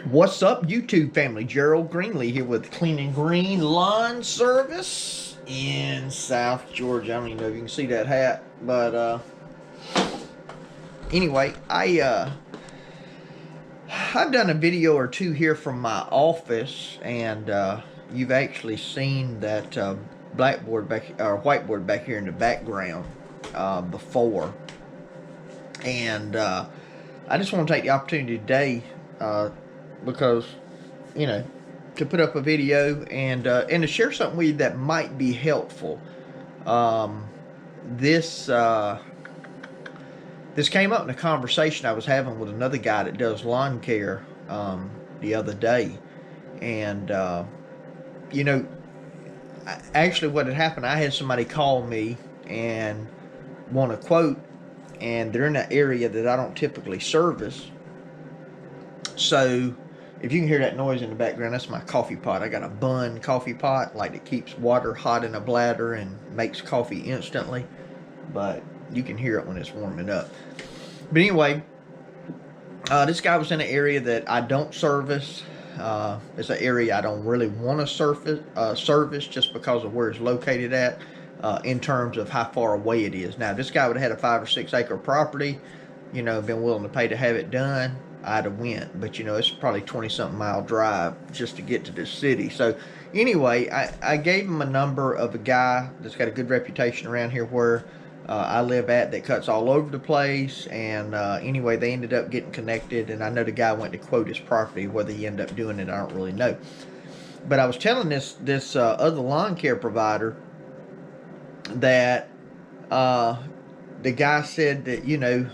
What's up, YouTube family? Gerald Greenlee here with Clean and Green Lawn Service in South Georgia. I don't even know if you can see that hat, but anyway, I've done a video or two here from my office, and you've actually seen that blackboard back or whiteboard back here in the background before, and I just want to take the opportunity today. Because, you know, to put up a video and to share something with you that might be helpful. This came up in a conversation I was having with another guy that does lawn care the other day, and you know, actually, what had happened, I had somebody call me and want a quote, and they're in an area that I don't typically service, so. If you can hear that noise in the background, that's my coffee pot. I got a Bunn coffee pot, like that keeps water hot in a bladder and makes coffee instantly. But you can hear it when it's warming up. But anyway, this guy was in an area that I don't service. It's an area I don't really want to service just because of where it's located at in terms of how far away it is. Now, this guy would have had a 5 or 6 acre property, you know, been willing to pay to have it done. I'd have went, but you know, it's probably 20-something mile drive just to get to this city. So anyway, I gave him a number of a guy that's got a good reputation around here where I live at, that cuts all over the place. And anyway, they ended up getting connected, and I know the guy went to quote his property. Whether he ended up doing it, I don't really know. But I was telling this other lawn care provider that the guy said that, you know,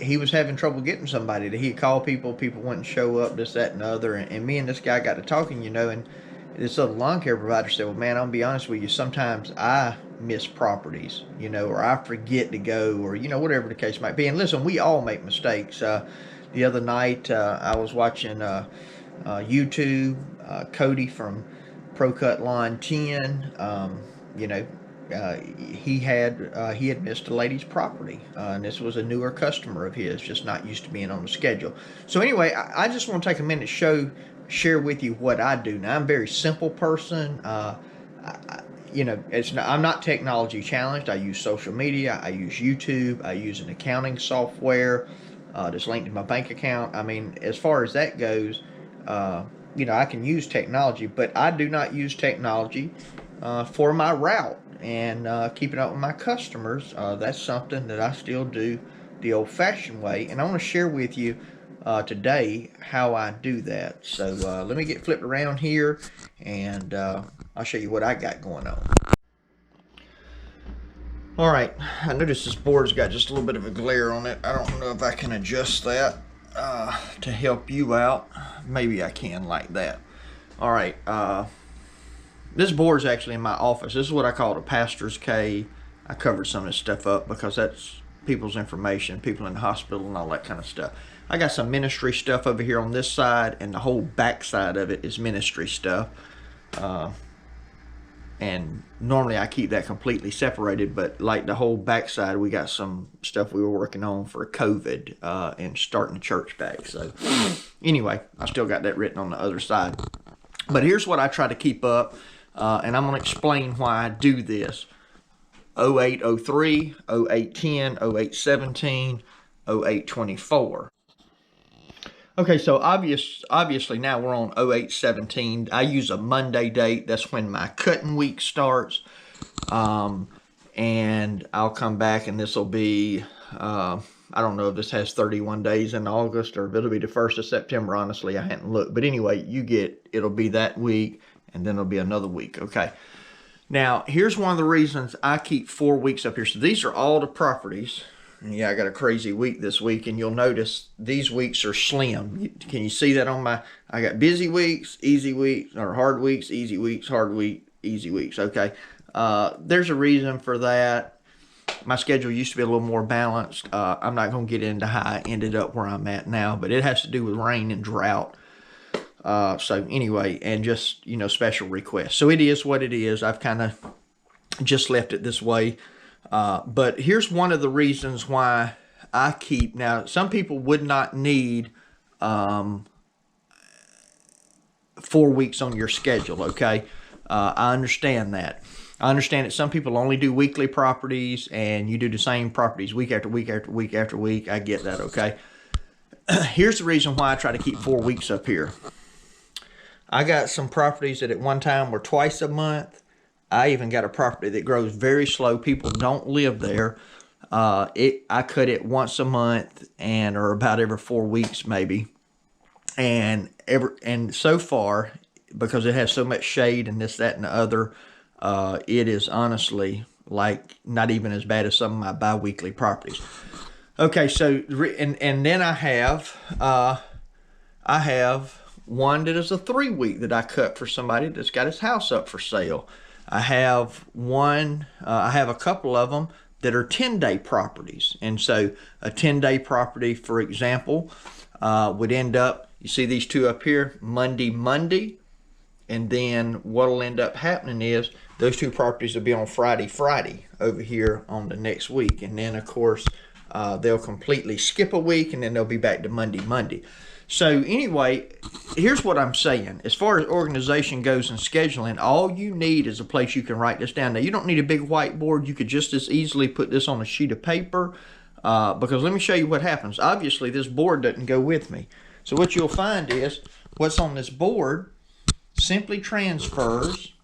he was having trouble getting somebody. That he'd call people wouldn't show up, this, that, and the other. And me and this guy got to talking, you know, and this other lawn care provider said, well, man, I'll be honest with you, sometimes I miss properties, you know, or I forget to go, or, you know, whatever the case might be. And listen, we all make mistakes. The other night, I was watching YouTube, Cody from Pro Cut Lawn 10, you know, he had missed a lady's property, and this was a newer customer of his, just not used to being on the schedule. So anyway, I just want to take a minute to share with you what I do. Now, I'm a very simple person. You know, I'm not technology challenged. I use social media. I use YouTube. I use an accounting software that's linked to my bank account. I mean, as far as that goes, you know, I can use technology, but I do not use technology for my route and keeping up with my customers. That's something that I still do the old-fashioned way, and I want to share with you today how I do that. So let me get flipped around here, and I'll show you what I got going on. All right, I notice this board's got just a little bit of a glare on it. I don't know if I can adjust that to help you out. Maybe I can, like that. All right, this board is actually in my office. This is what I call the pastor's cave. I covered some of this stuff up because that's people's information, people in the hospital and all that kind of stuff. I got some ministry stuff over here on this side, and the whole back side of it is ministry stuff. And normally I keep that completely separated, but like the whole back side, we got some stuff we were working on for COVID and starting the church back. So anyway, I still got that written on the other side. But here's what I try to keep up. And I'm going to explain why I do this. 0803, 0810, 0817, 0824. Okay, so obviously now we're on 0817. I use a Monday date. That's when my cutting week starts. And I'll come back, and this will be, I don't know if this has 31 days in August or if it'll be the 1st of September. Honestly, I hadn't looked. But anyway, it'll be that week, and then it'll be another week. Okay. Now, here's one of the reasons I keep 4 weeks up here. So these are all the properties. And yeah, I got a crazy week this week, and you'll notice these weeks are slim. Can you see that on I got busy weeks, easy weeks, or hard weeks, easy weeks, hard week, easy weeks. Okay. There's a reason for that. My schedule used to be a little more balanced. I'm not going to get into how I ended up where I'm at now, but it has to do with rain and drought. So anyway, and just, you know, special requests. So it is what it is. I've kind of just left it this way. But here's one of the reasons why I keep. Now, some people would not need 4 weeks on your schedule, okay? I understand that. I understand that some people only do weekly properties and you do the same properties week after week after week after week. I get that, okay? Here's the reason why I try to keep 4 weeks up here. I got some properties that at one time were twice a month. I even got a property that grows very slow. People don't live there. I cut it once a month or about every 4 weeks maybe. And so far, because it has so much shade and this, that, and the other, it is honestly like not even as bad as some of my bi-weekly properties. Okay, so and then I have one that is a 3 week that I cut for somebody that's got his house up for sale. I have a couple of them that are 10-day properties. And so a 10-day property, for example, would end up, you see these two up here, Monday, and then what'll end up happening is those two properties will be on Friday over here on the next week. And then, of course, they'll completely skip a week, and then they'll be back to Monday. So anyway, here's what I'm saying. As far as organization goes and scheduling, all you need is a place you can write this down. Now, you don't need a big whiteboard. You could just as easily put this on a sheet of paper because let me show you what happens. Obviously, this board doesn't go with me. So what you'll find is what's on this board simply transfers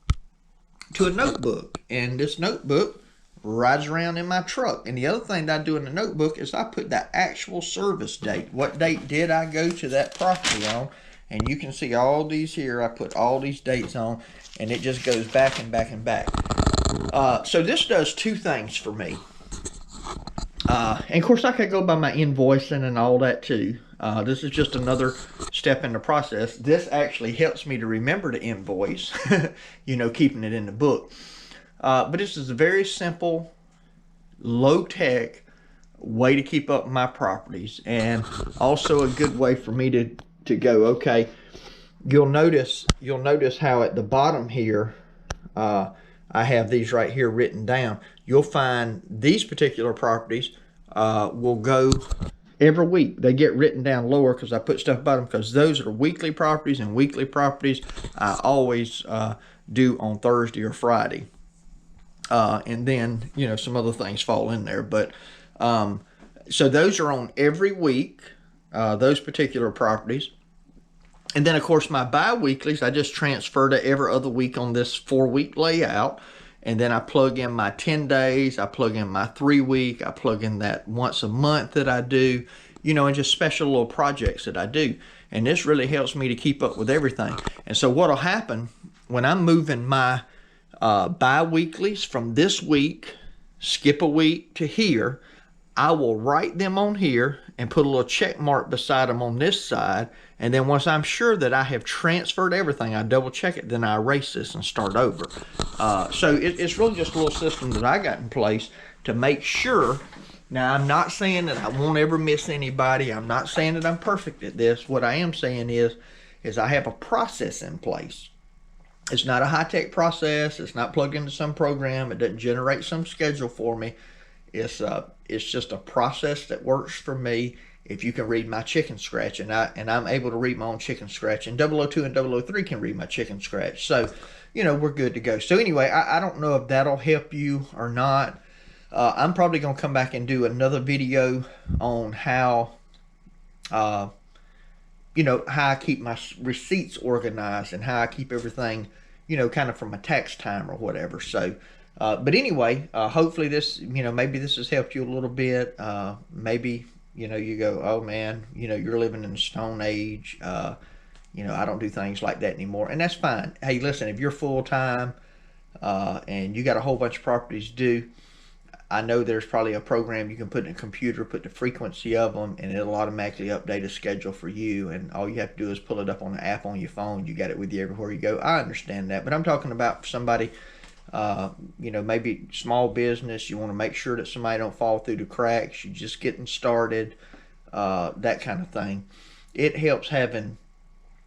to a notebook. And this notebook rides around in my truck. And the other thing that I do in the notebook is I put the actual service date. What date did I go to that property on? And you can see all these here. I put all these dates on, and it just goes back and back and back. So this does two things for me. And of course I could go by my invoicing and all that too. This is just another step in the process. This actually helps me to remember to invoice, keeping it in the book. But this is a very simple, low-tech way to keep up my properties, and also a good way for me to go, okay, you'll notice how at the bottom here, I have these right here written down. You'll find these particular properties will go every week. They get written down lower because I put stuff about them, because those are weekly properties, and weekly properties I always do on Thursday or Friday. And then, some other things fall in there. But so those are on every week, those particular properties. And then, of course, my bi-weeklies, I just transfer to every other week on this 4-week layout. And then I plug in my 10 days, I plug in my 3 week, I plug in that once a month that I do, and just special little projects that I do. And this really helps me to keep up with everything. And so what'll happen when I'm moving my bi-weeklies from this week, skip a week to here, I will write them on here and put a little check mark beside them on this side. And then once I'm sure that I have transferred everything, I double check it, then I erase this and start over. So it's really just a little system that I got in place to make sure. Now, I'm not saying that I won't ever miss anybody. I'm not saying that I'm perfect at this. What I am saying is I have a process in place. It's not a high-tech process. It's not plugged into some program. It doesn't generate some schedule for me. It's just a process that works for me. If you can read my chicken scratch, and I'm able to read my own chicken scratch, and 002 and 003 can read my chicken scratch. So, we're good to go. So anyway, I don't know if that'll help you or not. I'm probably going to come back and do another video on how how I keep my receipts organized and how I keep everything, kind of from a tax time or whatever. So, but anyway, hopefully this, maybe this has helped you a little bit. Maybe, you go, oh man, you're living in the Stone Age. I don't do things like that anymore. And that's fine. Hey, listen, if you're full-time and you got a whole bunch of properties due, I know there's probably a program you can put in a computer, put the frequency of them, and it'll automatically update a schedule for you. And all you have to do is pull it up on the app on your phone. You got it with you everywhere you go. I understand that. But I'm talking about somebody, maybe small business. You want to make sure that somebody don't fall through the cracks. You're just getting started, that kind of thing. It helps having,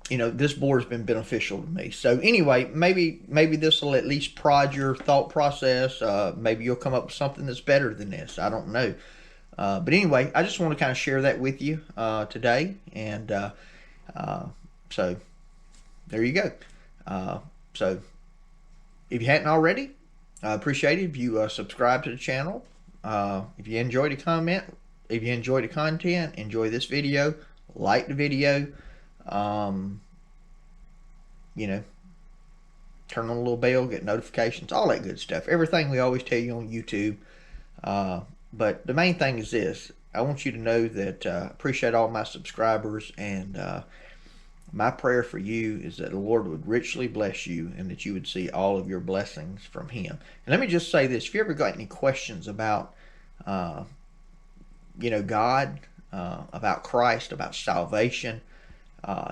this board's been beneficial to me. So anyway, maybe this will at least prod your thought process. Maybe you'll come up with something that's better than this. I don't know. But anyway, I just want to kind of share that with you today. And so there you go. So if you hadn't already, I appreciate it if you subscribe to the channel. If you enjoyed the content, enjoy this video, like the video. You know, turn on the little bell, get notifications, all that good stuff. Everything we always tell you on YouTube. But the main thing is this. I want you to know that I appreciate all my subscribers, and my prayer for you is that the Lord would richly bless you and that you would see all of your blessings from Him. And let me just say this. If you ever got any questions about, God, about Christ, about salvation,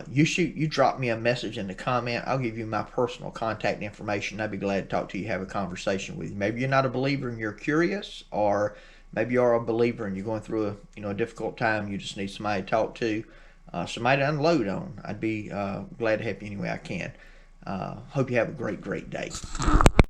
you drop me a message in the comment. I'll give you my personal contact information. I'd be glad to talk to you, have a conversation with you. Maybe you're not a believer and you're curious, or maybe you are a believer and you're going through a difficult time. You just need somebody to talk to, somebody to unload on. I'd be glad to help you any way I can. Hope you have a great day.